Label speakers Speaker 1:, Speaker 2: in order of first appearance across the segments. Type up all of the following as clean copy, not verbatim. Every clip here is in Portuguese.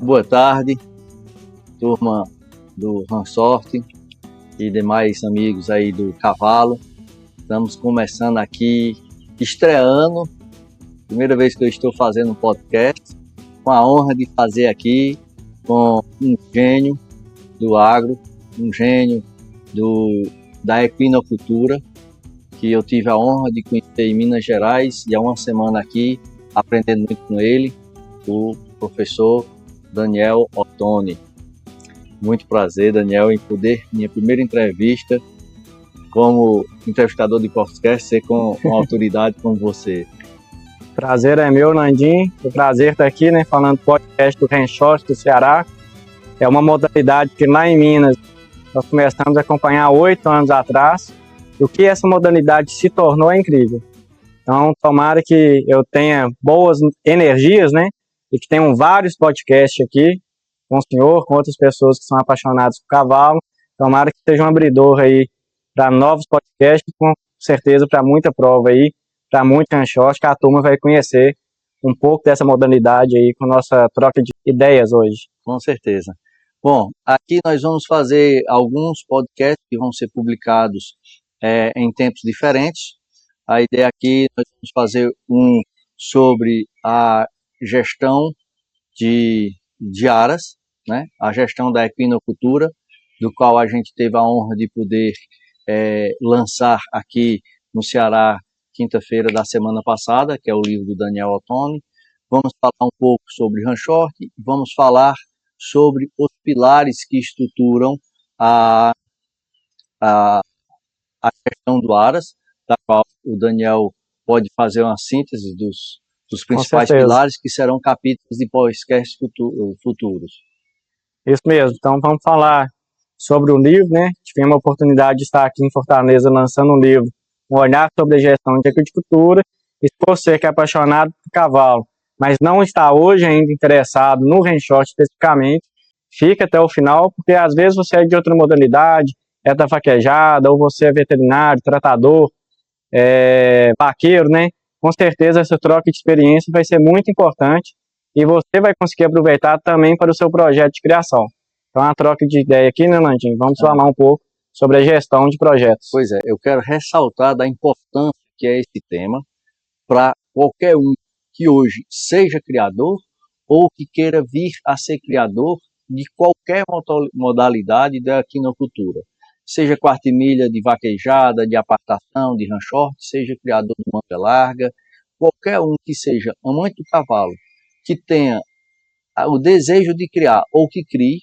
Speaker 1: Boa tarde, turma do Ransorte e demais amigos aí do Cavalo. Estamos começando aqui, estreando, primeira vez que eu estou fazendo um podcast, com a honra de fazer aqui com um gênio do agro, um gênio da equinocultura, que eu tive a honra de conhecer em Minas Gerais e há uma semana aqui, aprendendo muito com ele, o professor Daniel Ottoni. Muito prazer, Daniel, em poder, minha primeira entrevista como entrevistador de podcast, ser com uma autoridade como você.
Speaker 2: Prazer é meu, Landim. É um prazer estar aqui, falando do podcast do Ransorte do Ceará. É uma modalidade que lá em Minas nós começamos a acompanhar há 8 anos atrás. O que essa modalidade se tornou é incrível. Então, tomara que eu tenha boas energias, e que tenham vários podcasts aqui, com o senhor, com outras pessoas que são apaixonadas por cavalo. Tomara que seja um abridor aí para novos podcasts, com certeza para muita prova aí, para muito ranchote, que a turma vai conhecer um pouco dessa modalidade aí com nossa troca de ideias hoje.
Speaker 1: Com certeza. Bom, aqui nós vamos fazer alguns podcasts que vão ser publicados em tempos diferentes. A ideia aqui, nós vamos fazer um sobre a gestão de aras, a gestão da equinocultura, do qual a gente teve a honra de poder lançar aqui no Ceará, quinta-feira da semana passada, que é o livro do Daniel Ottoni. Vamos falar um pouco sobre Ransorte, vamos falar sobre os pilares que estruturam a gestão do aras, da qual o Daniel pode fazer uma síntese dos principais pilares, que serão capítulos de podcasts futuros.
Speaker 2: Isso mesmo, então vamos falar sobre o livro, Tivemos a oportunidade de estar aqui em Fortaleza lançando um livro, um olhar sobre a gestão de agricultura. E se você que é apaixonado por cavalo, mas não está hoje ainda interessado no ranchote especificamente, fica até o final, porque às vezes você é de outra modalidade, é da vaquejada, ou você é veterinário, tratador, vaqueiro, Com certeza essa troca de experiência vai ser muito importante e você vai conseguir aproveitar também para o seu projeto de criação. Então, a troca de ideia aqui, Landim? Vamos falar um pouco sobre a gestão de projetos.
Speaker 1: Pois é, eu quero ressaltar da importância que é esse tema para qualquer um que hoje seja criador ou que queira vir a ser criador de qualquer modalidade da equinocultura. Seja quartimilha de vaquejada, de apartação, de ranchote, seja criador de manga larga, qualquer um que seja amante do cavalo, que tenha o desejo de criar ou que crie,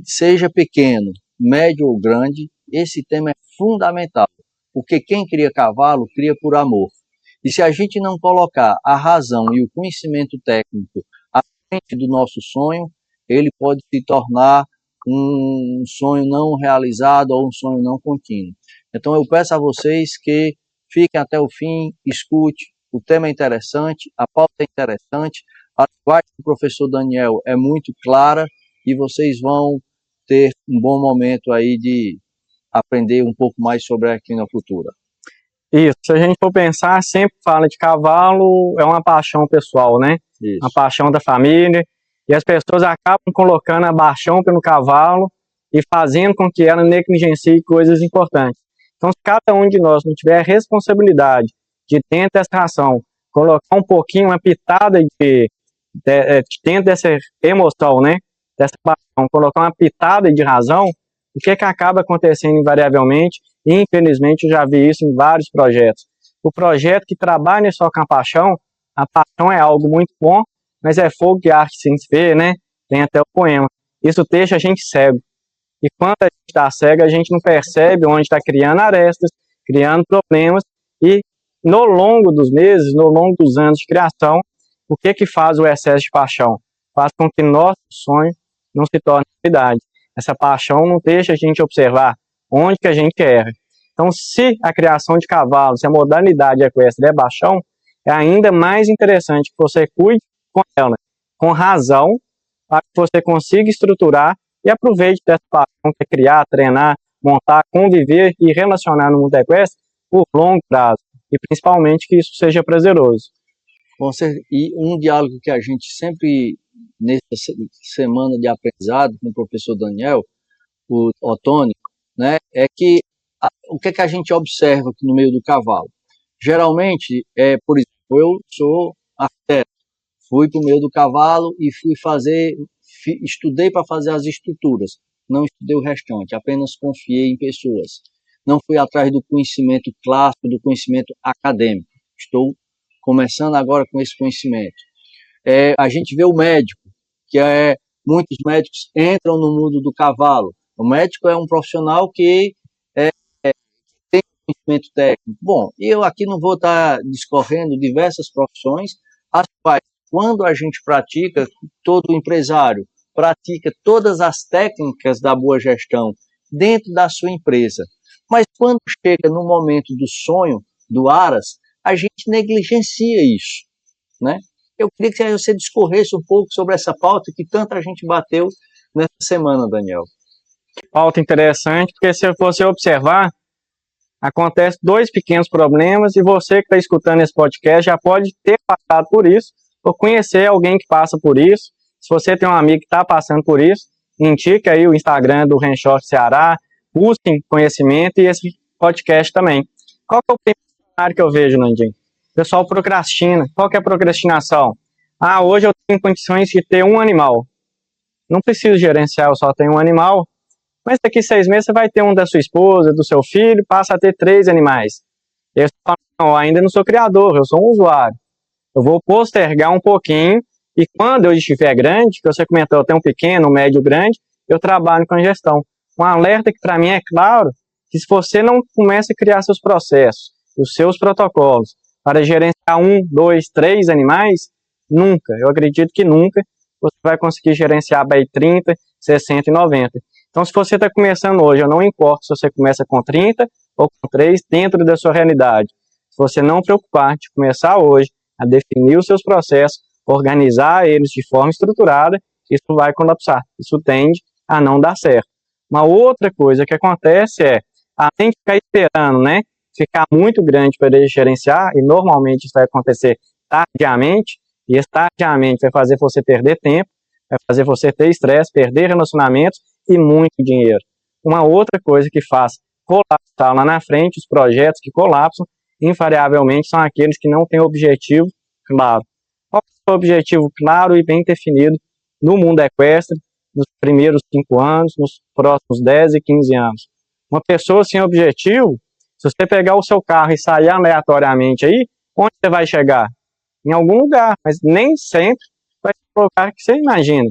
Speaker 1: seja pequeno, médio ou grande, esse tema é fundamental, porque quem cria cavalo, cria por amor. E se a gente não colocar a razão e o conhecimento técnico à frente do nosso sonho, ele pode se tornar um sonho não realizado ou um sonho não contínuo. Então eu peço a vocês que fiquem até o fim, escute, o tema é interessante, a pauta é interessante, a linguagem do professor Daniel é muito clara e vocês vão ter um bom momento aí de aprender um pouco mais sobre a equinocultura.
Speaker 2: Isso, se a gente for pensar, sempre fala de cavalo, é uma paixão pessoal,
Speaker 1: Isso.
Speaker 2: Uma paixão da família, e as pessoas acabam colocando a paixão pelo cavalo e fazendo com que ela negligencie coisas importantes. Então, se cada um de nós não tiver a responsabilidade de, dentro dessa ação, colocar um pouquinho, uma pitada dentro dessa emoção, dessa paixão, colocar uma pitada de razão, o que acaba acontecendo invariavelmente, e infelizmente eu já vi isso em vários projetos. O projeto que trabalha só com a paixão é algo muito bom, mas é fogo de arte sem se ver, Tem até o poema. Isso deixa a gente cego. E quando a gente está cego, a gente não percebe onde está criando arestas, criando problemas, e no longo dos meses, no longo dos anos de criação, o que faz o excesso de paixão? Faz com que nosso sonho não se torne realidade. Essa paixão não deixa a gente observar onde que a gente erra. Então, se a criação de cavalos, se a modalidade equestre é paixão, é ainda mais interessante que você cuide com ela, com razão, para que você consiga estruturar e aproveite dessa paixão que é criar, treinar, montar, conviver e relacionar no mundo equestre por longo prazo. e principalmente que isso seja prazeroso.
Speaker 1: E um diálogo que a gente sempre, nessa semana de aprendizado com o professor Daniel, o Otônio, né, é que o que é que a gente observa aqui no meio do cavalo? Geralmente, por exemplo, eu sou arquiteto, fui para o meio do cavalo e estudei para fazer as estruturas, não estudei o restante, apenas confiei em pessoas. Não fui atrás do conhecimento clássico, do conhecimento acadêmico. Estou começando agora com esse conhecimento. A gente vê o médico, muitos médicos entram no mundo do cavalo. O médico é um profissional que tem conhecimento técnico. Bom, eu aqui não vou estar discorrendo diversas profissões, as quais, quando a gente pratica, todo empresário pratica todas as técnicas da boa gestão dentro da sua empresa. Mas quando chega no momento do sonho, do Aras, a gente negligencia isso, né? Eu queria que você discorresse um pouco sobre essa pauta que tanta gente bateu nessa semana, Daniel.
Speaker 2: Pauta interessante, porque se você observar, acontece dois pequenos problemas e você que está escutando esse podcast já pode ter passado por isso ou conhecer alguém que passa por isso. Se você tem um amigo que está passando por isso, indique aí o Instagram do Renshort Ceará, busquem conhecimento e esse podcast também. Qual que é o primeiro cenário que eu vejo, Nandinho? O pessoal procrastina. Qual que é a procrastinação? Hoje eu tenho condições de ter um animal. Não preciso gerenciar, eu só tenho um animal. Mas daqui 6 meses você vai ter um da sua esposa, do seu filho, passa a ter 3 animais. Eu falo, não, ainda não sou criador, eu sou um usuário. Eu vou postergar um pouquinho e quando eu estiver grande, que você comentou, eu tenho um pequeno, um médio, grande, eu trabalho com a gestão. Um alerta que para mim é claro, que se você não começa a criar seus processos, os seus protocolos, para gerenciar 1, 2, 3 animais, nunca, eu acredito que nunca, você vai conseguir gerenciar bem 30, 60 e 90. Então, se você está começando hoje, eu não importo se você começa com 30 ou com 3, dentro da sua realidade. Se você não preocupar de começar hoje a definir os seus processos, organizar eles de forma estruturada, isso vai colapsar. Isso tende a não dar certo. Uma outra coisa que acontece além de ficar esperando, né, ficar muito grande para ele gerenciar, e normalmente isso vai acontecer tardiamente, e esse tardiamente vai fazer você perder tempo, vai fazer você ter estresse, perder relacionamentos, e muito dinheiro. Uma outra coisa que faz colapsar lá na frente, os projetos que colapsam, invariavelmente são aqueles que não têm objetivo claro. Qual é o objetivo claro e bem definido no mundo equestre, nos primeiros 5 anos, nos próximos 10 e 15 anos? Uma pessoa sem objetivo, se você pegar o seu carro e sair aleatoriamente aí, onde você vai chegar? Em algum lugar, mas nem sempre vai ser o lugar que você imagina.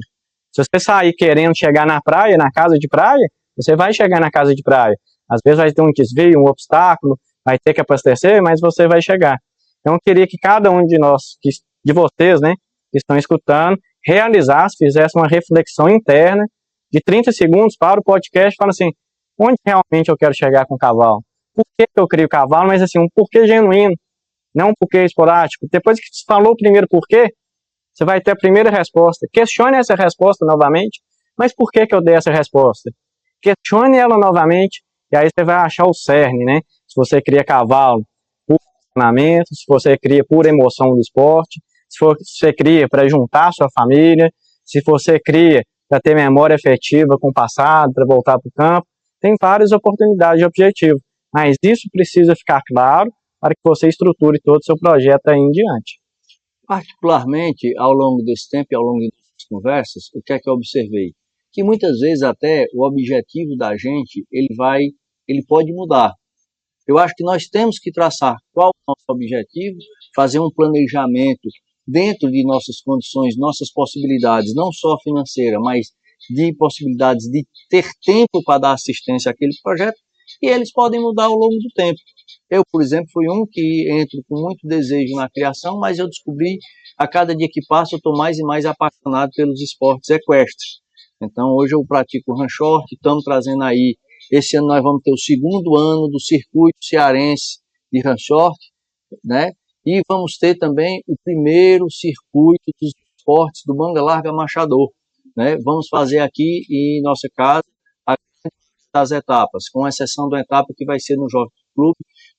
Speaker 2: Se você sair querendo chegar na praia, na casa de praia, você vai chegar na casa de praia. Às vezes vai ter um desvio, um obstáculo, vai ter que abastecer, mas você vai chegar. Então eu queria que cada um de nós, de vocês, né, que estão escutando, realizasse, fizesse uma reflexão interna de 30 segundos para o podcast e fala assim, onde realmente eu quero chegar com o cavalo? Por que eu crio o cavalo? Mas assim, um porquê genuíno, não um porquê esporádico. Depois que você falou o primeiro porquê, você vai ter a primeira resposta. Questione essa resposta novamente. Mas por que eu dei essa resposta? Questione ela novamente e aí você vai achar o cerne, né? Se você cria cavalo por funcionamento, se você cria por emoção do esporte, se você cria para juntar a sua família, se você cria para ter memória afetiva com o passado, para voltar para o campo, tem várias oportunidades de objetivo. Mas isso precisa ficar claro para que você estruture todo o seu projeto aí em diante.
Speaker 1: Particularmente, ao longo desse tempo e ao longo das conversas, o que é que eu observei? Que muitas vezes até o objetivo da gente, ele pode mudar. Eu acho que nós temos que traçar qual é o nosso objetivo, fazer um planejamento dentro de nossas condições, nossas possibilidades, não só financeira, mas de possibilidades de ter tempo para dar assistência àquele projeto, e eles podem mudar ao longo do tempo. Eu, por exemplo, fui um que entro com muito desejo na criação, mas eu descobri, a cada dia que passa, eu estou mais e mais apaixonado pelos esportes equestres. Então, hoje eu pratico o Renshort, estamos trazendo aí, esse ano nós vamos ter o 2º ano do circuito cearense de Renshort, né? E vamos ter também o primeiro circuito dos esportes do Manga Larga Machador, né? Vamos fazer aqui em nossa casa as etapas, com exceção da etapa que vai ser no Jockey Club,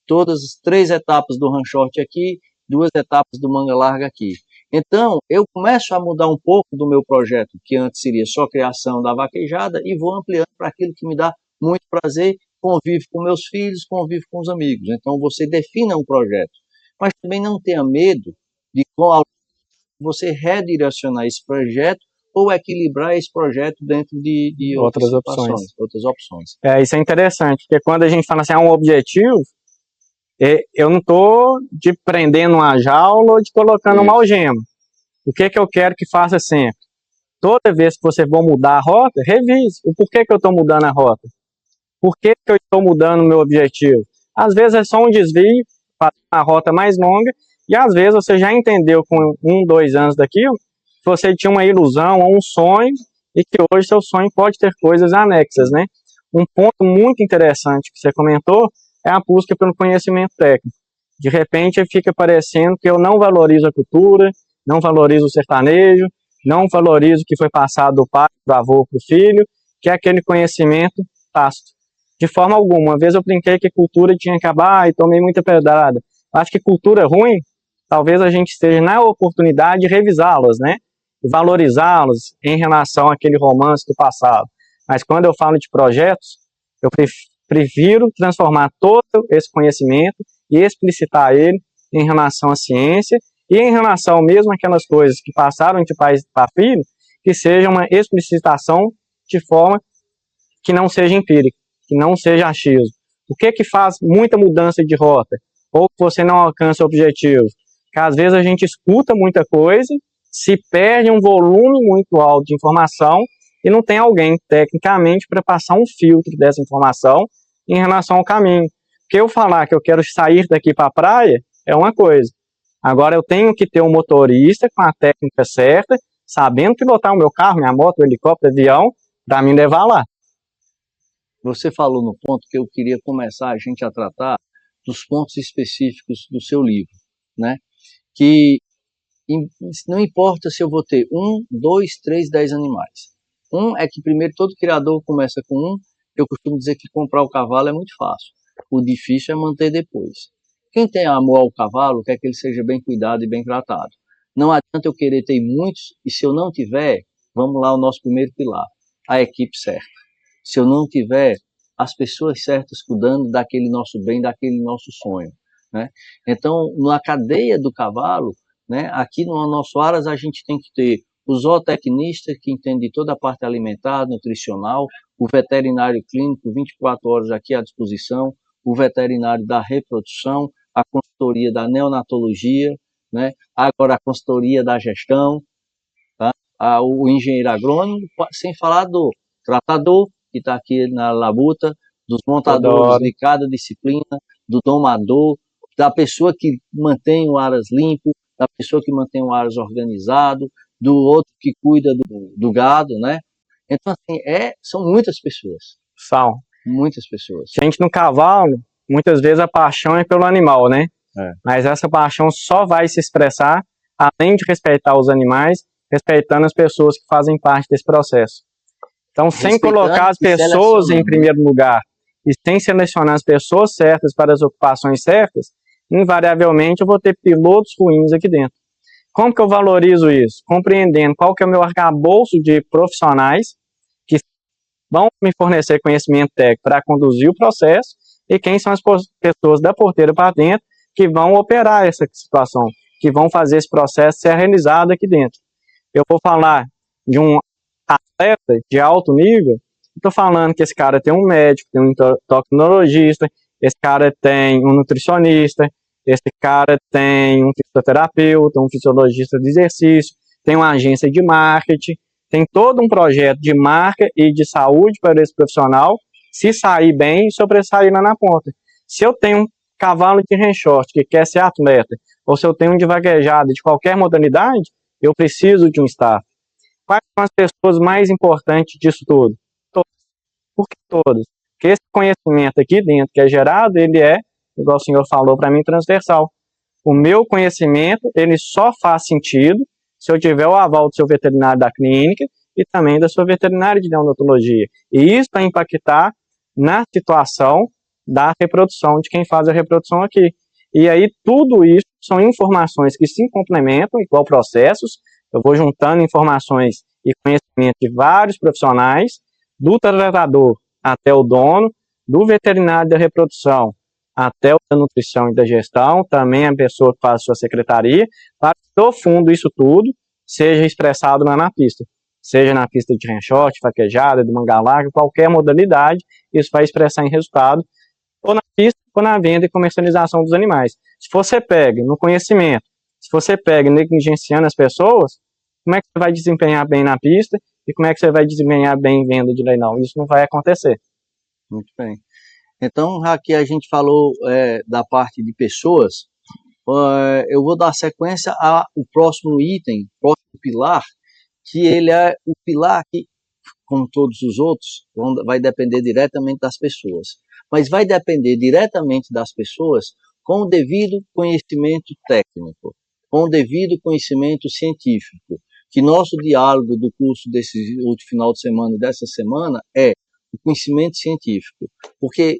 Speaker 1: todas as 3 etapas do run short aqui, 2 etapas do manga larga aqui. Então, eu começo a mudar um pouco do meu projeto, que antes seria só criação da vaquejada, e vou ampliando para aquilo que me dá muito prazer, convivo com meus filhos, convivo com os amigos. Então, você defina um projeto, mas também não tenha medo de você redirecionar esse projeto ou equilibrar esse projeto dentro de outras opções.
Speaker 2: Isso é interessante, porque quando a gente fala assim, um objetivo, eu não estou te prendendo uma jaula ou te colocando uma algema. O que eu quero que faça sempre? Toda vez que você for mudar a rota, revise. O porquê que eu estou mudando a rota? Por que eu estou mudando o meu objetivo? Às vezes é só um desvio, para uma rota mais longa, e às vezes você já entendeu com 1, 2 anos daquilo, que você tinha uma ilusão ou um sonho, e que hoje seu sonho pode ter coisas anexas, né? Um ponto muito interessante que você comentou é a busca pelo conhecimento técnico. De repente fica parecendo que eu não valorizo a cultura, não valorizo o sertanejo, não valorizo o que foi passado do pai, do avô para o filho, que é aquele conhecimento tácito. De forma alguma. Uma vez eu brinquei que cultura tinha que acabar e tomei muita pedrada. Acho que cultura ruim, talvez a gente esteja na oportunidade de revisá-las, né? Valorizá-las em relação àquele romance do passado. Mas quando eu falo de projetos, eu prefiro transformar todo esse conhecimento e explicitar ele em relação à ciência e em relação mesmo àquelas coisas que passaram de pai para filho, que seja uma explicitação de forma que não seja empírica, que não seja achismo. O que faz muita mudança de rota? Ou que você não alcança o objetivo? Que às vezes a gente escuta muita coisa, se perde um volume muito alto de informação e não tem alguém tecnicamente para passar um filtro dessa informação em relação ao caminho. Porque eu falar que eu quero sair daqui para a praia é uma coisa. Agora eu tenho que ter um motorista com a técnica certa, sabendo pilotar o meu carro, minha moto, o helicóptero, o avião, para me levar lá.
Speaker 1: Você falou no ponto que eu queria começar a gente a tratar dos pontos específicos do seu livro, né? Que não importa se eu vou ter 1, 2, 3, 10 animais. É que primeiro todo criador começa com 1. Eu costumo dizer que comprar o cavalo é muito fácil. O difícil é manter depois. Quem tem amor ao cavalo quer que ele seja bem cuidado e bem tratado. Não adianta eu querer ter muitos e se eu não tiver, vamos lá, o nosso primeiro pilar, a equipe certa. Se eu não tiver as pessoas certas cuidando daquele nosso bem, daquele nosso sonho, né? Então, na cadeia do cavalo, né, aqui no nosso Aras a gente tem que ter o zootecnista que entende toda a parte alimentar, nutricional, o veterinário clínico 24 horas aqui à disposição, o veterinário da reprodução, a consultoria da neonatologia, né, agora a consultoria da gestão, tá? O engenheiro agrônomo, sem falar do tratador, que está aqui na labuta, dos montadores de cada disciplina, do domador, da pessoa que mantém o Aras limpo, da pessoa que mantém o Aras organizado, do outro que cuida do gado, né? Então, assim, são muitas pessoas.
Speaker 2: São.
Speaker 1: Muitas pessoas.
Speaker 2: Gente, no cavalo, muitas vezes a paixão é pelo animal, né? Mas essa paixão só vai se expressar, além de respeitar os animais, respeitando as pessoas que fazem parte desse processo. Então, sem colocar as pessoas em primeiro lugar e sem selecionar as pessoas certas para as ocupações certas, invariavelmente eu vou ter pilotos ruins aqui dentro. Como que eu valorizo isso? Compreendendo qual que é o meu arcabouço de profissionais que vão me fornecer conhecimento técnico para conduzir o processo e quem são as pessoas da porteira para dentro que vão operar essa situação, que vão fazer esse processo ser realizado aqui dentro. Eu vou falar de um atleta de alto nível, estou falando que esse cara tem um médico, tem um endocrinologista, esse cara tem um nutricionista, esse cara tem um fisioterapeuta, um fisiologista de exercício, tem uma agência de marketing, tem todo um projeto de marca e de saúde para esse profissional se sair bem e sobressair lá na ponta. Se eu tenho um cavalo de renshort que quer ser atleta, ou se eu tenho um de vaquejada de qualquer modalidade, eu preciso de um staff. Quais são as pessoas mais importantes disso tudo? Todas. Por que todas? Porque esse conhecimento aqui dentro que é gerado, ele é, igual o senhor falou para mim, transversal. O meu conhecimento, ele só faz sentido se eu tiver o aval do seu veterinário da clínica e também da sua veterinária de neonatologia. E isso vai impactar na situação da reprodução, de quem faz a reprodução aqui. E aí tudo isso são informações que se complementam, igual processos. Eu vou juntando informações e conhecimento de vários profissionais, do tratador até o dono, do veterinário da reprodução até o da nutrição e da gestão, também a pessoa que faz a sua secretaria, para que no fundo isso tudo seja expressado lá na pista. Seja na pista de ranchote, faquejada, de manga larga, qualquer modalidade, isso vai expressar em resultado, ou na pista, ou na venda e comercialização dos animais. Se você pega no conhecimento, se você pega negligenciando as pessoas, como é que você vai desempenhar bem na pista e como é que você vai desempenhar bem em venda de leilão? Isso não vai acontecer.
Speaker 1: Muito bem. Então, aqui a gente falou da parte de pessoas, eu vou dar sequência ao próximo item, próximo pilar, que ele é o pilar que, como todos os outros, vai depender diretamente das pessoas. Mas vai depender diretamente das pessoas com o devido conhecimento técnico, com o devido conhecimento científico. Que nosso diálogo do curso desse último final de semana e dessa semana é o conhecimento científico. Porque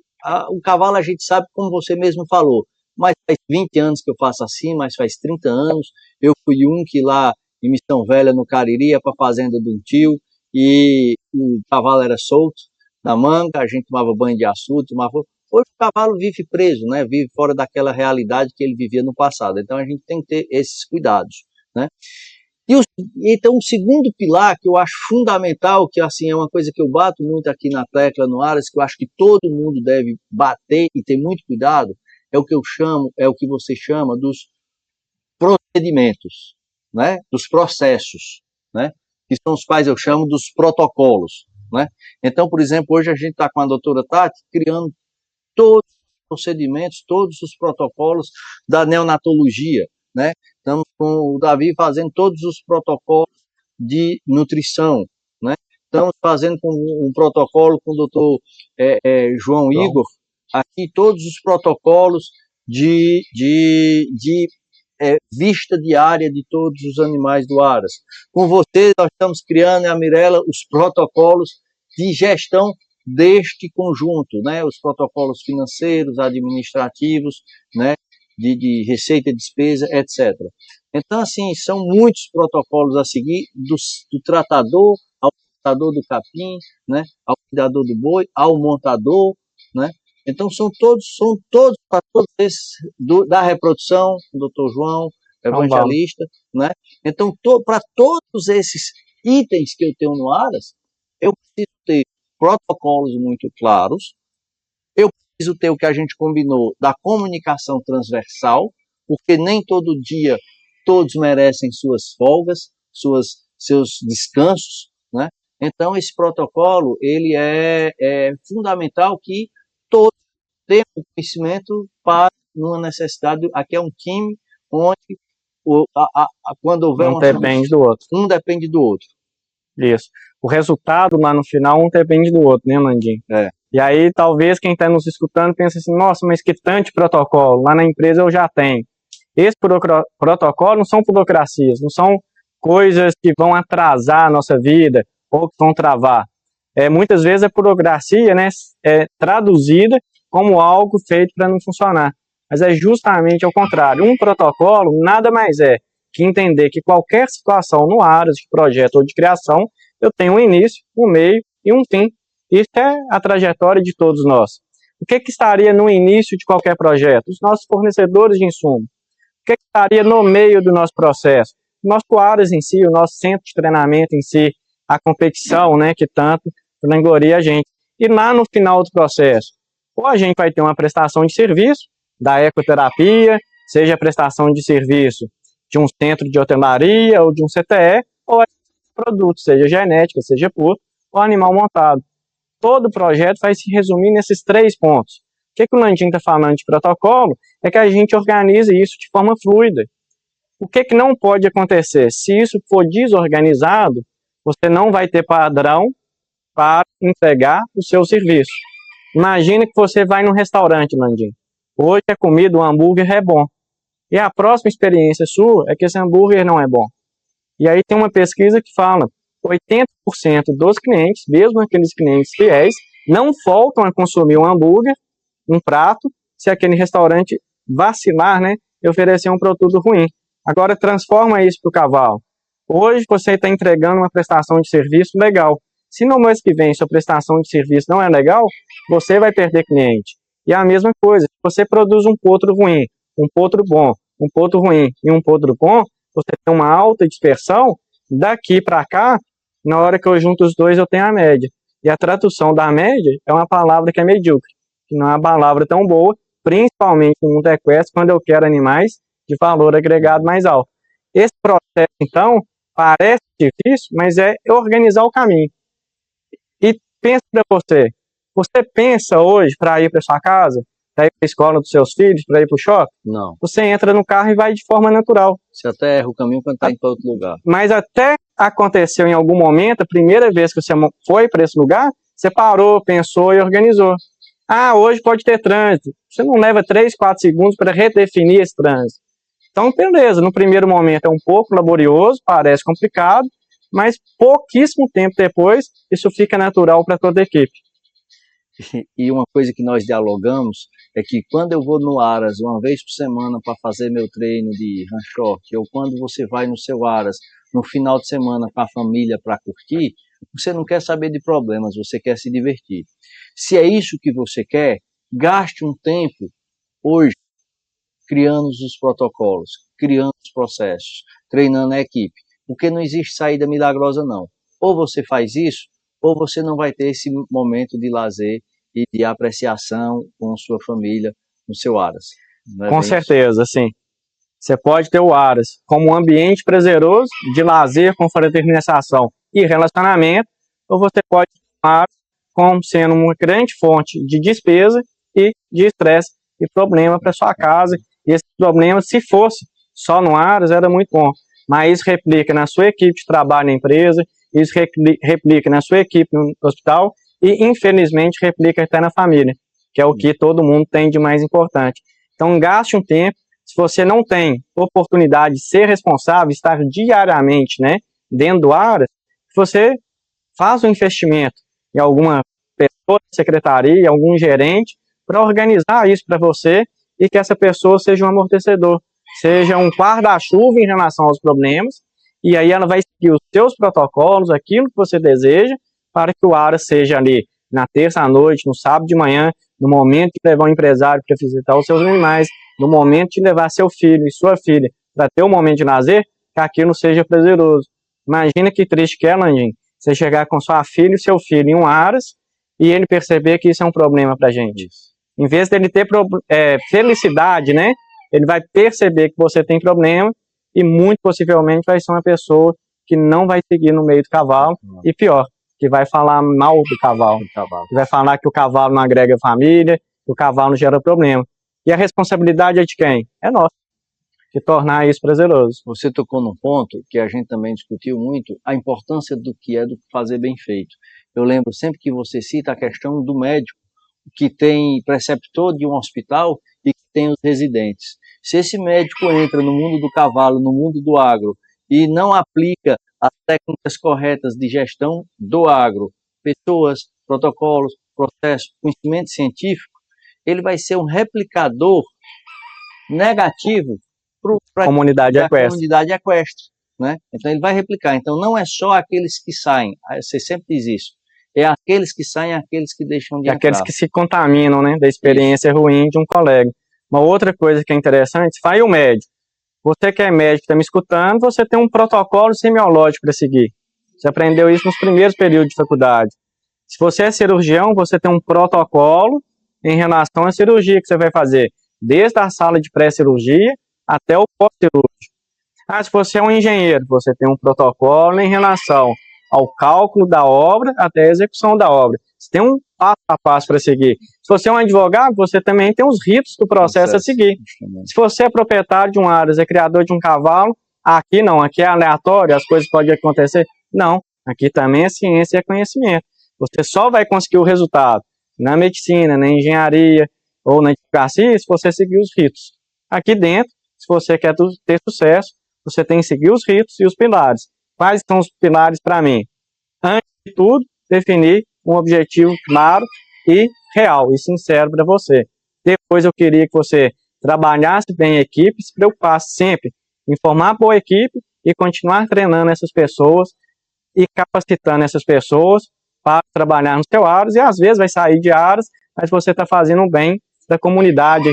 Speaker 1: o cavalo a gente sabe, como você mesmo falou, mas faz 20 anos que eu faço assim, mas faz 30 anos, eu fui que lá em Missão Velha, no Cariri, para a fazenda de um tio, e o cavalo era solto na manga, a gente tomava banho de açude, tomava... Hoje o cavalo vive preso, né? Vive fora daquela realidade que ele vivia no passado. Então a gente tem que ter esses cuidados, né? Então o segundo pilar que eu acho fundamental, que assim é uma coisa que eu bato muito aqui na tecla no Aras, que eu acho que todo mundo deve bater e ter muito cuidado, é o que eu chamo, é o que você chama dos procedimentos, né? Dos processos, né? Que são os quais eu chamo dos protocolos, né? Então, por exemplo, hoje a gente está com a doutora Tati criando todos os procedimentos, todos os protocolos da neonatologia, né? Estamos com o Davi fazendo todos os protocolos de nutrição, né? Estamos fazendo um protocolo com o doutor João Igor, aqui todos os protocolos de vista diária de todos os animais do Aras. Com você, nós estamos criando, a Mirella, os protocolos de gestão deste conjunto, né? Os protocolos financeiros, administrativos, né? De receita, despesa, etc. Então, assim, são muitos protocolos a seguir, do tratador ao montador do capim, né? Ao cuidador do boi, ao montador, né? Então, são todos para todos esses, da reprodução, o doutor João, evangelista, né? Então, para todos esses itens que eu tenho no Aras, eu preciso ter protocolos muito claros, eu preciso ter o que a gente combinou da comunicação transversal, porque nem todo dia todos merecem suas folgas, seus descansos, né? Então, esse protocolo, ele é fundamental que todos tenham conhecimento para uma necessidade. Aqui é um time onde quando houver
Speaker 2: um depende do outro.
Speaker 1: Um depende do outro.
Speaker 2: Isso. O resultado lá no final um depende do outro, né, Mandinho? E aí talvez quem está nos escutando pense assim, nossa, mas que tanto protocolo, lá na empresa eu já tenho. Esse protocolo não são burocracias, não são coisas que vão atrasar a nossa vida ou que vão travar. Muitas vezes a burocracia, né, é traduzida como algo feito para não funcionar. Mas é justamente ao contrário. Um protocolo nada mais é que entender que qualquer situação no Aras de projeto ou de criação, eu tenho um início, um meio e um fim. Isso é a trajetória de todos nós. O que estaria no início de qualquer projeto? Os nossos fornecedores de insumo. O que estaria no meio do nosso processo? O nosso Aras em si, o nosso centro de treinamento em si, a competição, né, que tanto vangloria a gente. E lá no final do processo, ou a gente vai ter uma prestação de serviço da ecoterapia, seja a prestação de serviço de um centro de hotelaria ou de um CTE, ou produto, seja genética, seja puro, ou animal montado. Todo projeto vai se resumir nesses 3 pontos. O que o Landinho está falando de protocolo é que a gente organiza isso de forma fluida. O que não pode acontecer? Se isso for desorganizado, você não vai ter padrão para entregar o seu serviço. Imagina que você vai num restaurante, Landinho. Hoje a comida, o hambúrguer é bom. E a próxima experiência sua é que esse hambúrguer não é bom. E aí tem uma pesquisa que fala 80% dos clientes, mesmo aqueles clientes fiéis, não voltam a consumir um hambúrguer um prato se aquele restaurante vacilar, né, e oferecer um produto ruim. Agora transforma isso para o cavalo. Hoje você está entregando uma prestação de serviço legal. Se no mês que vem sua prestação de serviço não é legal, você vai perder cliente. E a mesma coisa, se você produz um potro ruim, um potro bom, um potro ruim e um potro bom, você tem uma alta dispersão, daqui para cá, na hora que eu junto os dois, eu tenho a média. E a tradução da média é uma palavra que é medíocre, que não é uma palavra tão boa, principalmente no mundo equestre, quando eu quero animais de valor agregado mais alto. Esse processo, então, parece difícil, mas é organizar o caminho. E pensa para você, você pensa hoje para ir para sua casa, para ir para a escola dos seus filhos, para ir para o shopping?
Speaker 1: Não.
Speaker 2: Você entra no carro e vai de forma natural.
Speaker 1: Você até erra o caminho quando está indo para outro lugar.
Speaker 2: Mas até aconteceu em algum momento, a primeira vez que você foi para esse lugar, você parou, pensou e organizou. Ah, hoje pode ter trânsito. Você não leva 3, 4 segundos para redefinir esse trânsito. Então, beleza, no primeiro momento é um pouco laborioso, parece complicado, mas pouquíssimo tempo depois, isso fica natural para toda a equipe.
Speaker 1: E uma coisa que nós dialogamos é que quando eu vou no Aras uma vez por semana para fazer meu treino de ranchoque, ou quando você vai no seu Aras no final de semana com a família para curtir, você não quer saber de problemas, você quer se divertir. Se é isso que você quer, gaste um tempo hoje criando os protocolos, criando os processos, treinando a equipe, porque não existe saída milagrosa não. Ou você faz isso, ou você não vai ter esse momento de lazer e de apreciação com sua família no seu Aras.
Speaker 2: Com certeza, sim. Você pode ter o Aras como um ambiente prazeroso de lazer com fraternização e relacionamento, ou você pode ter o Aras como sendo uma grande fonte de despesa e de estresse e problema para sua casa. E esse problema, se fosse só no Aras, era muito bom. Mas isso replica na sua equipe de trabalho na empresa, isso replica na sua equipe no hospital e, infelizmente, replica até na família, que é o que todo mundo tem de mais importante. Então, gaste um tempo. Se você não tem oportunidade de ser responsável, estar diariamente, né, dentro do Aras, você faz um investimento em alguma pessoa da secretaria, algum gerente, para organizar isso para você e que essa pessoa seja um amortecedor, seja um guarda-chuva em relação aos problemas, e aí ela vai seguir os seus protocolos, aquilo que você deseja, para que o Aras seja ali na terça à noite, no sábado de manhã, no momento de levar um empresário para visitar os seus animais, no momento de levar seu filho e sua filha para ter um momento de lazer, que aquilo seja prazeroso. Imagina que triste que é, Landim, você chegar com sua filha e seu filho em um Aras e ele perceber que isso é um problema para a gente. Em vez dele ter felicidade, né, ele vai perceber que você tem problema e muito possivelmente vai ser uma pessoa que não vai seguir no meio do cavalo e pior, que vai falar mal do cavalo, que vai falar que o cavalo não agrega família, que o cavalo gera problema. E a responsabilidade é de quem? É nossa, de tornar isso prazeroso.
Speaker 1: Você tocou num ponto que a gente também discutiu muito, a importância do que é do fazer bem feito. Eu lembro sempre que você cita a questão do médico, que tem preceptor de um hospital e que tem os residentes. Se esse médico entra no mundo do cavalo, no mundo do agro, e não aplica as técnicas corretas de gestão do agro, pessoas, protocolos, processos, conhecimento científico, ele vai ser um replicador negativo para a comunidade equestre. Né? Então ele vai replicar. Então não é só aqueles que saem, você sempre diz isso, é aqueles que saem, aqueles que deixam de entrar.
Speaker 2: Aqueles que se contaminam, né, da experiência ruim de um colega. Uma outra coisa que é interessante, vai o médico. Você que é médico, está me escutando, você tem um protocolo semiológico para seguir. Você aprendeu isso nos primeiros períodos de faculdade. Se você é cirurgião, você tem um protocolo em relação à cirurgia que você vai fazer, desde a sala de pré-cirurgia até o pós-cirúrgico. Ah, se você é um engenheiro, você tem um protocolo em relação ao cálculo da obra até a execução da obra. Você tem um passo a passo para seguir. Se você é um advogado, você também tem os ritos do processo a seguir. Se você é proprietário de um Aras, é criador de um cavalo, aqui não, aqui é aleatório, as coisas podem acontecer. Não, aqui também é ciência e é conhecimento. Você só vai conseguir o resultado na medicina, na engenharia ou na advocacia se você seguir os ritos. Aqui dentro, se você quer ter sucesso, você tem que seguir os ritos e os pilares. Quais são os pilares para mim? Antes de tudo, definir um objetivo claro e real e sincero para você. coisa eu queria que você trabalhasse bem a equipe, se preocupasse sempre em formar boa equipe e continuar treinando essas pessoas e capacitando essas pessoas para trabalhar nos seus áreas, e às vezes vai sair de áreas, mas você está fazendo o bem da comunidade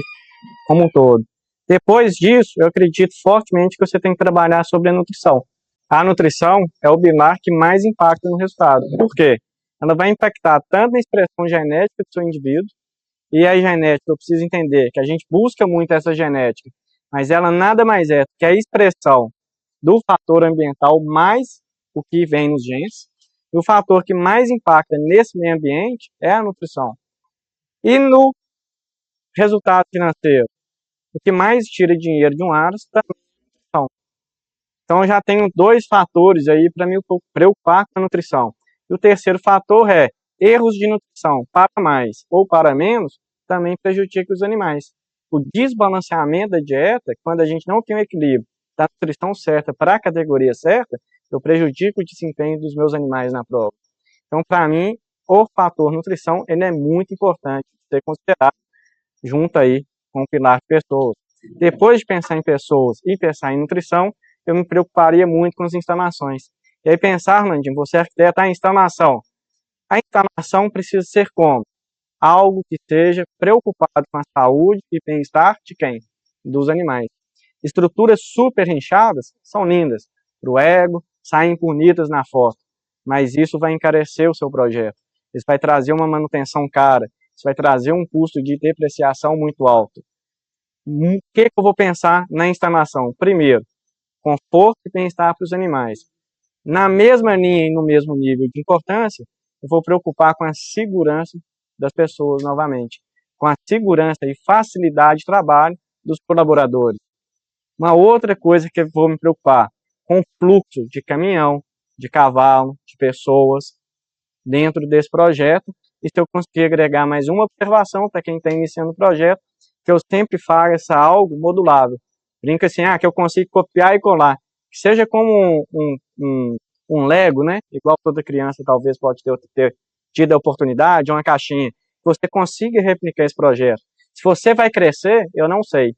Speaker 2: como um todo. Depois disso, eu acredito fortemente que você tem que trabalhar sobre a nutrição. A nutrição é o pilar que mais impacta no resultado. Por quê? Ela vai impactar tanto na expressão genética do seu indivíduo, e a genética, eu preciso entender que a gente busca muito essa genética, mas ela nada mais é do que a expressão do fator ambiental mais o que vem nos genes, e o fator que mais impacta nesse meio ambiente é a nutrição. E no resultado financeiro, o que mais tira dinheiro de um ARAS é a nutrição. Então eu já tenho dois fatores aí para me preocupar com a nutrição. E o terceiro fator é erros de nutrição para mais ou para menos também prejudica os animais. O desbalanceamento da dieta, quando a gente não tem o equilíbrio da nutrição certa para a categoria certa, eu prejudico o desempenho dos meus animais na prova. Então, para mim, o fator nutrição ele é muito importante ser considerado junto aí com o pilar de pessoas. Depois de pensar em pessoas e pensar em nutrição, eu me preocuparia muito com as instalações. E aí pensar, Nandinho, você é arquiteto, a instalação. A instalação precisa ser como? Algo que seja preocupado com a saúde e bem-estar de quem? Dos animais. Estruturas super inchadas são lindas para o ego, saem bonitas na foto, mas isso vai encarecer o seu projeto. Isso vai trazer uma manutenção cara, isso vai trazer um custo de depreciação muito alto. O que eu vou pensar na instalação? Primeiro, conforto e bem-estar para os animais. Na mesma linha e no mesmo nível de importância, eu vou preocupar com a segurança das pessoas novamente, com a segurança e facilidade de trabalho dos colaboradores. Uma outra coisa que eu vou me preocupar, com o fluxo de caminhão, de cavalo, de pessoas dentro desse projeto, e se eu conseguir agregar mais uma observação para quem está iniciando o projeto, que eu sempre faça algo modulável. Brinca assim, que eu consigo copiar e colar, que seja como um Lego, né? Igual toda criança talvez pode ter tido a oportunidade, uma caixinha, que você consiga replicar esse projeto. Se você vai crescer, eu não sei,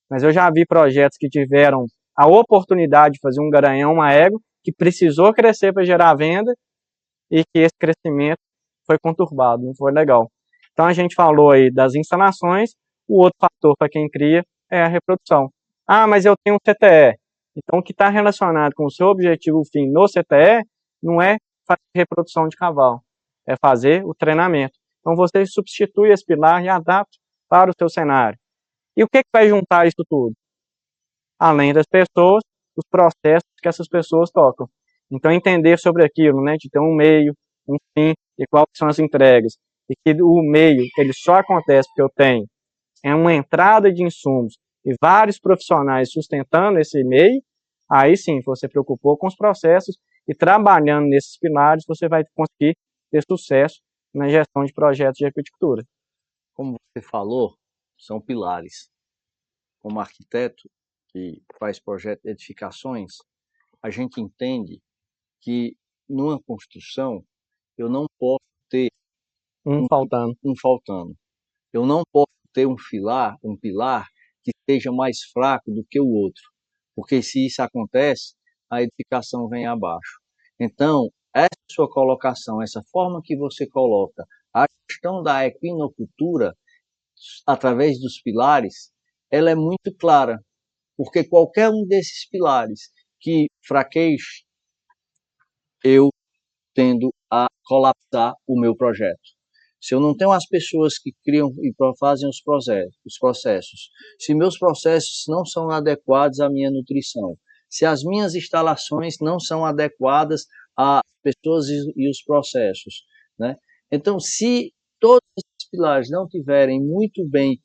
Speaker 2: mas eu já vi projetos que tiveram a oportunidade de fazer um garanhão, uma ego, que precisou crescer para gerar venda, e que esse crescimento foi conturbado, não foi legal. Então a gente falou aí das instalações, o outro fator para quem cria é a reprodução. Mas eu tenho um CTE. Então o que está relacionado com o seu objetivo fim no CTE não é fazer reprodução de cavalo, é fazer o treinamento. Então você substitui esse pilar e adapta para o seu cenário. E o que vai juntar isso tudo? Além das pessoas, os processos que essas pessoas tocam. Então, entender sobre aquilo, né, de ter um meio, um fim e quais são as entregas. E que o meio, ele só acontece porque eu tenho uma entrada de insumos e vários profissionais sustentando esse meio, aí sim, você preocupou com os processos e trabalhando nesses pilares, você vai conseguir ter sucesso na gestão de projetos de apicultura.
Speaker 1: Como você falou, são pilares. Como arquiteto que faz projeto de edificações, a gente entende que numa construção eu não posso ter faltando. Eu não posso ter um pilar que seja mais fraco do que o outro, porque se isso acontece, a edificação vem abaixo. Então, essa sua colocação, essa forma que você coloca, a questão da equinocultura através dos pilares, ela é muito clara, porque qualquer um desses pilares que fraqueje, eu tendo a colapsar o meu projeto. Se eu não tenho as pessoas que criam e fazem os processos, se meus processos não são adequados à minha nutrição, se as minhas instalações não são adequadas às pessoas e os processos, né? Então, se todos esses pilares não estiverem muito bem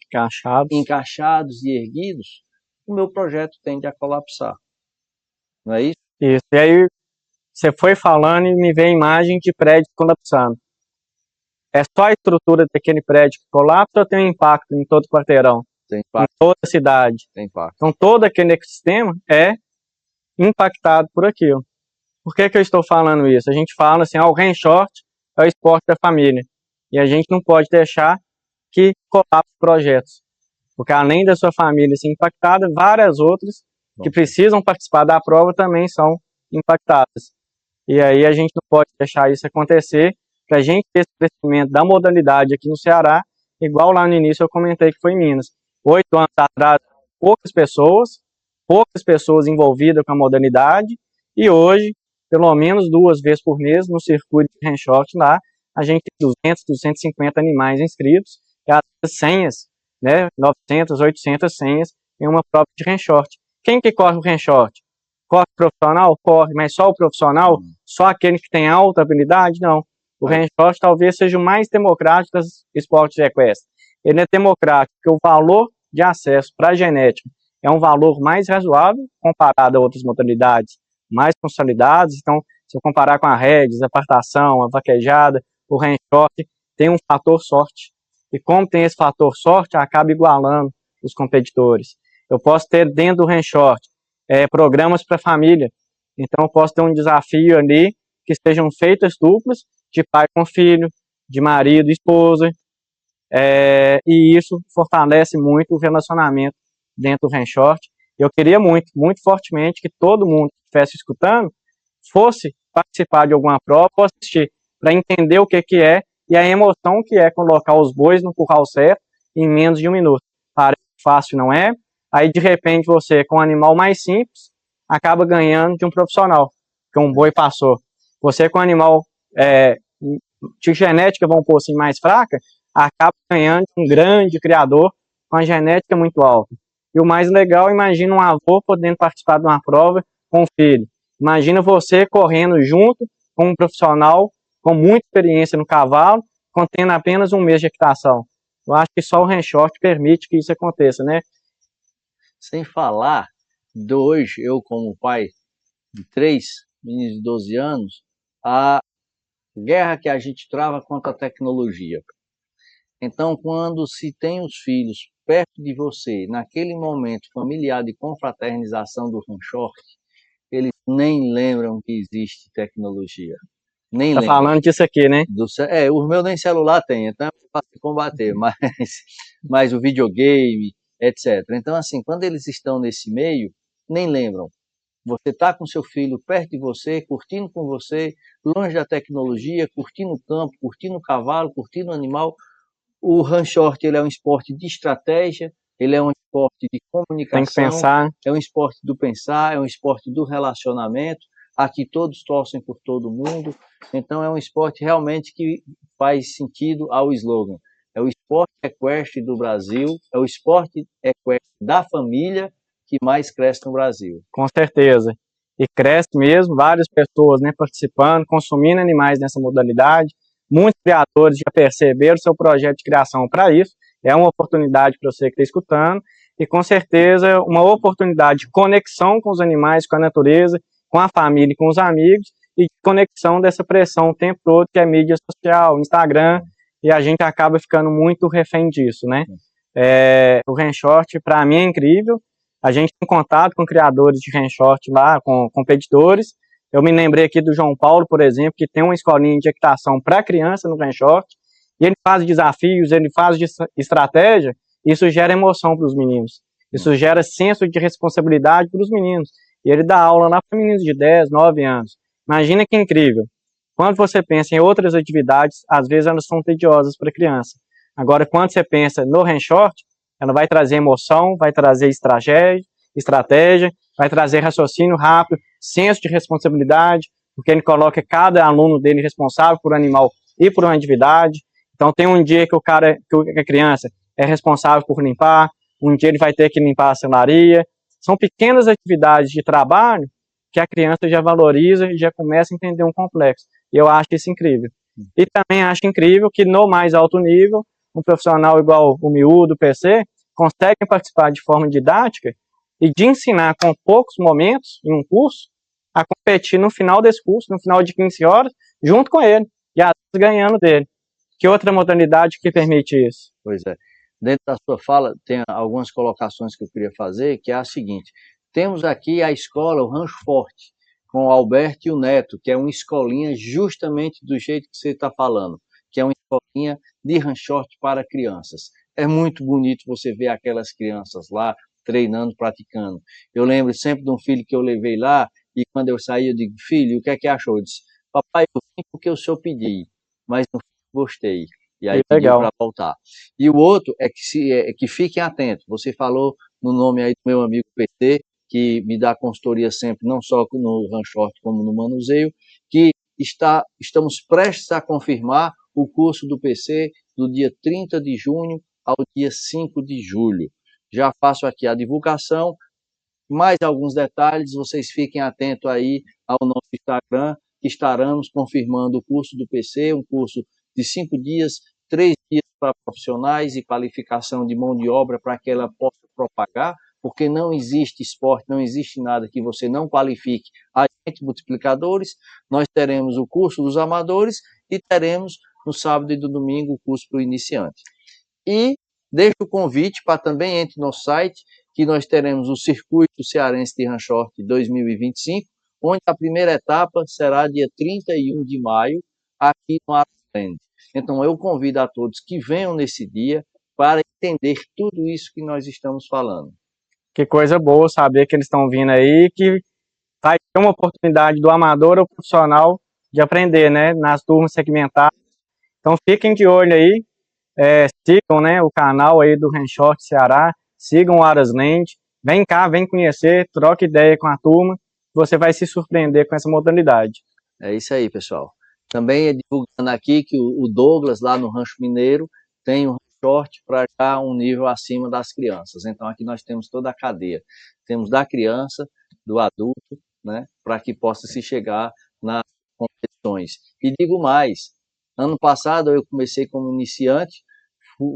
Speaker 1: encaixados e erguidos, o meu projeto tende a colapsar. Não é isso?
Speaker 2: Isso. E aí, você foi falando e me veio a imagem de prédio colapsando. É só a estrutura daquele prédio que colapsa ou tem um impacto em todo o quarteirão?
Speaker 1: Tem impacto.
Speaker 2: Em toda a cidade?
Speaker 1: Tem impacto.
Speaker 2: Então todo aquele ecossistema é impactado por aquilo. Por que eu estou falando isso? A gente fala assim, o hand short é o esporte da família. E a gente não pode deixar que colapse projetos. porque além da sua família ser impactada, várias outras que precisam participar da prova também são impactadas. E aí a gente não pode deixar isso acontecer, para a gente ter esse crescimento da modalidade aqui no Ceará, igual lá no início eu comentei que foi em Minas. 8 anos atrás, poucas pessoas envolvidas com a modalidade, e hoje, pelo menos 2 vezes por mês, no circuito de handshot lá, a gente tem 200, 250 animais inscritos, e as senhas, né, 900, 800 senhas em uma prova de handshot. Quem que corre o handshot? Corre o profissional? Corre, mas só o profissional? Só aquele que tem alta habilidade? Não. O handshot talvez seja o mais democrático dos esportes equestres. Ele é democrático porque o valor de acesso para a genética é um valor mais razoável comparado a outras modalidades mais consolidadas. Então, se eu comparar com a redes, a apartação, a vaquejada, o handshot tem um fator sorte. E como tem esse fator sorte, acaba igualando os competidores. Eu posso ter dentro do handshot programas para família. Então, eu posso ter um desafio ali que sejam feitas duplas de pai com filho, de marido e esposa, e isso fortalece muito o relacionamento dentro do handshot. Eu queria muito, muito fortemente que todo mundo que estivesse escutando fosse participar de alguma prova, ou assistir, para entender o que é e a emoção que é colocar os bois no curral certo em menos de 1 minuto. Parece fácil, não é? Aí, de repente, você, com um animal mais simples, acaba ganhando de um profissional, que um boi passou. Você, com um animal de genética, vamos pôr assim, mais fraca, acaba ganhando de um grande criador com a genética muito alta. E o mais legal, imagina um avô podendo participar de uma prova com o filho. Imagina você correndo junto com um profissional com muita experiência no cavalo, contendo apenas 1 mês de equitação. Eu acho que só o handshot permite que isso aconteça, né?
Speaker 1: Sem falar de hoje, eu como pai de 3 meninos de 12 anos, a guerra que a gente trava contra a tecnologia. Então, quando se tem os filhos perto de você, naquele momento familiar de confraternização do handshot, eles nem lembram que existe tecnologia. Nem lembram.
Speaker 2: Falando disso aqui, né?
Speaker 1: O meu nem celular tem, então é fácil combater, mas o videogame, etc. Então, assim, quando eles estão nesse meio, nem lembram. Você está com seu filho perto de você, curtindo com você, longe da tecnologia, curtindo o campo, curtindo o cavalo, curtindo o animal. O handshot, ele é um esporte de estratégia, ele é um esporte de comunicação,
Speaker 2: tem que pensar.
Speaker 1: É um esporte do pensar, é um esporte do relacionamento. Aqui todos torcem por todo mundo, então é um esporte realmente que faz sentido ao slogan. É o esporte equestre do Brasil, é o esporte equestre da família que mais cresce no Brasil.
Speaker 2: Com certeza. E cresce mesmo, várias pessoas, né, participando, consumindo animais nessa modalidade. Muitos criadores já perceberam seu projeto de criação para isso. É uma oportunidade para você que está escutando. E com certeza uma oportunidade de conexão com os animais, com a natureza, com a família e com os amigos, e de conexão dessa pressão o tempo todo, que é mídia social, Instagram, e a gente acaba ficando muito refém disso, né? O handshot, para mim, é incrível. A gente tem contato com criadores de handshot lá, com competidores. Eu me lembrei aqui do João Paulo, por exemplo, que tem uma escolinha de equitação para criança no handshot, e ele faz desafios, ele faz de estratégia, isso gera emoção para os meninos. Isso gera senso de responsabilidade para os meninos. E ele dá aula lá para meninos de 10, 9 anos. Imagina que incrível. Quando você pensa em outras atividades, às vezes elas são tediosas para a criança. Agora, quando você pensa no handshot, ela vai trazer emoção, vai trazer estratégia, vai trazer raciocínio rápido, senso de responsabilidade, porque ele coloca cada aluno dele responsável por um animal e por uma atividade. Então, tem um dia que a criança é responsável por limpar, um dia ele vai ter que limpar a celaria. São pequenas atividades de trabalho que a criança já valoriza e já começa a entender um complexo. E eu acho isso incrível. E também acho incrível que no mais alto nível, um profissional igual o miúdo, o PC, consegue participar de forma didática e de ensinar com poucos momentos em um curso a competir no final desse curso, no final de 15 horas, junto com ele, e às vezes ganhando dele. Que outra modalidade que permite isso?
Speaker 1: Pois é. Dentro da sua fala, tem algumas colocações que eu queria fazer, que é a seguinte. Temos aqui a escola, o Rancho Forte, com o Alberto e o Neto, que é uma escolinha justamente do jeito que você está falando, que é uma escolinha de handshot para crianças. É muito bonito você ver aquelas crianças lá treinando, praticando. Eu lembro sempre de um filho que eu levei lá e quando eu saí eu digo, filho, o que é que achou? Eu disse, papai, eu vim porque o senhor pediu, mas não gostei. E aí
Speaker 2: Que
Speaker 1: pediu para
Speaker 2: legal.
Speaker 1: voltar. E o outro é que fiquem atentos. Você falou no nome aí do meu amigo PT, que me dá consultoria sempre, não só no Ranchort como no manuseio, que estamos prestes a confirmar o curso do PC do dia 30 de junho ao dia 5 de julho. Já faço aqui a divulgação, mais alguns detalhes, vocês fiquem atentos aí ao nosso Instagram, que estaremos confirmando o curso do PC, um curso de 5 dias, 3 dias para profissionais e qualificação de mão de obra para que ela possa propagar, porque não existe esporte, não existe nada que você não qualifique agentes multiplicadores. Nós teremos o curso dos amadores e teremos no sábado e no domingo o curso para o iniciante. E deixo o convite para também entre no site, que nós teremos o Circuito Cearense de Ranchort 2025, onde a primeira etapa será dia 31 de maio, aqui no Arasland. Então eu convido a todos que venham nesse dia para entender tudo isso que nós estamos falando.
Speaker 2: Que coisa boa saber que eles estão vindo aí, que vai ter uma oportunidade do amador ou profissional de aprender, né, nas turmas segmentadas. Então fiquem de olho aí, sigam, né, o canal aí do Ranchort Ceará, sigam o Arasland, vem cá, vem conhecer, troca ideia com a turma, você vai se surpreender com essa modalidade.
Speaker 1: É isso aí, pessoal. Também é divulgando aqui que o Douglas, lá no Rancho Mineiro, tem um Ranchort para já um nível acima das crianças. Então aqui nós temos toda a cadeia. Temos da criança, do adulto, né, para que possa se chegar nas competições. E digo mais, ano passado eu comecei como iniciante,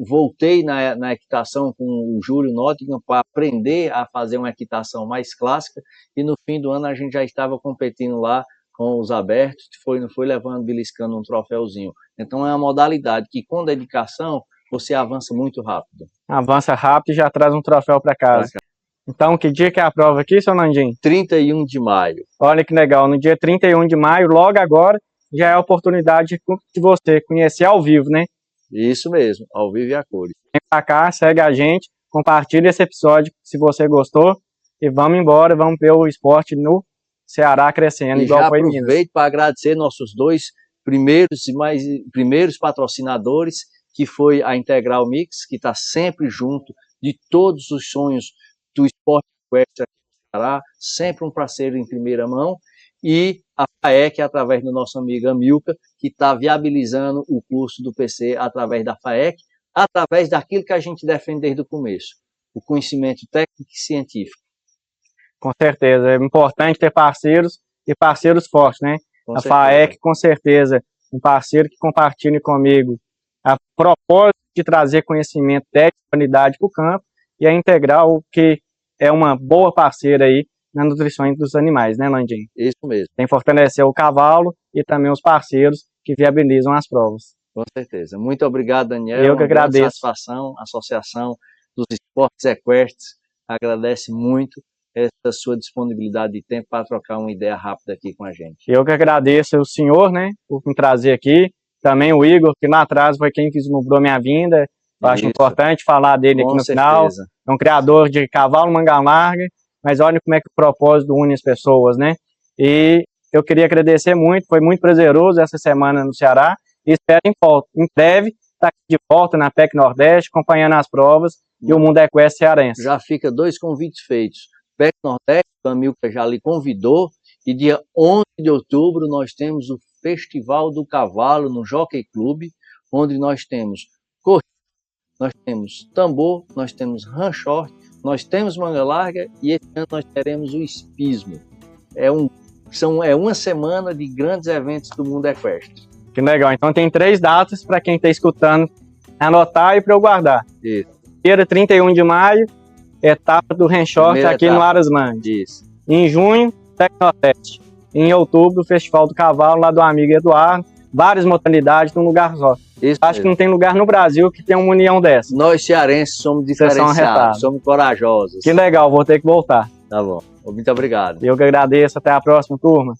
Speaker 1: voltei na equitação com o Júlio Nottingham para aprender a fazer uma equitação mais clássica e no fim do ano a gente já estava competindo lá com os abertos, não foi levando, beliscando um troféuzinho. Então é uma modalidade que com dedicação você avança muito rápido.
Speaker 2: Avança rápido e já traz um troféu para casa. Então, que dia que é a prova aqui, seu Nandinho?
Speaker 1: 31 de maio.
Speaker 2: Olha que legal, no dia 31 de maio, logo agora, já é a oportunidade de você conhecer ao vivo, né?
Speaker 1: Isso mesmo, ao vivo e a cores.
Speaker 2: Vem pra cá, segue a gente, compartilha esse episódio se você gostou e vamos embora, vamos ver o esporte no Ceará crescendo, igual foi em Minas.
Speaker 1: Aproveito para agradecer nossos dois primeiros patrocinadores, que foi a Integral Mix, que está sempre junto de todos os sonhos do esporte equestre aqui no Ceará, sempre um parceiro em primeira mão, e a FAEC, através do nosso amigo Amilcar, que está viabilizando o curso do PC através da FAEC, através daquilo que a gente defende desde o começo, o conhecimento técnico e científico.
Speaker 2: Com certeza, é importante ter parceiros e parceiros fortes, né? A FAEC, com certeza, um parceiro que compartilhe comigo a propósito de trazer conhecimento técnico e qualidade para o campo, e a Integral, que é uma boa parceira aí na nutrição dos animais, né, Landinho?
Speaker 1: Isso mesmo.
Speaker 2: Tem que fortalecer o cavalo e também os parceiros que viabilizam as provas.
Speaker 1: Com certeza. Muito obrigado, Daniel.
Speaker 2: Eu que agradeço.
Speaker 1: Satisfação, a Associação dos Esportes Equestres agradece muito essa sua disponibilidade de tempo para trocar uma ideia rápida aqui com a gente.
Speaker 2: Eu que agradeço o senhor, né, por me trazer aqui. Também o Igor, que lá atrás foi quem vislumbrou minha vinda. Eu acho importante falar dele aqui no final. É um criador de cavalo manga larga, mas olha como é que o propósito une as pessoas, né? E eu queria agradecer muito, foi muito prazeroso essa semana no Ceará. E espero em breve estar aqui de volta na PEC Nordeste, acompanhando as provas e o mundo equestre cearense.
Speaker 1: Já fica 2 convites feitos. PEC Nordeste, o Amilcar já lhe convidou, e dia 11 de outubro nós temos o Festival do Cavalo no Jockey Club, onde nós temos corrida, nós temos tambor, nós temos ranchort, nós temos manga larga e esse ano nós teremos o hipismo. É uma semana de grandes eventos do mundo equestre.
Speaker 2: Que legal, então tem 3 datas para quem está escutando anotar e para eu guardar.
Speaker 1: Isso.
Speaker 2: Dia 31 de maio, etapa do Ranchort aqui no Arasland.
Speaker 1: Isso.
Speaker 2: Em junho, Tecnoteste. Em outubro, o Festival do Cavalo lá do amigo Eduardo. Várias modalidades num lugar só.
Speaker 1: Isso
Speaker 2: Acho que não tem lugar no Brasil que tenha uma união dessa.
Speaker 1: Nós cearenses somos diferenciados, somos corajosos.
Speaker 2: Que legal, vou ter que voltar.
Speaker 1: Tá bom. Muito obrigado.
Speaker 2: Eu que agradeço. Até a próxima, turma.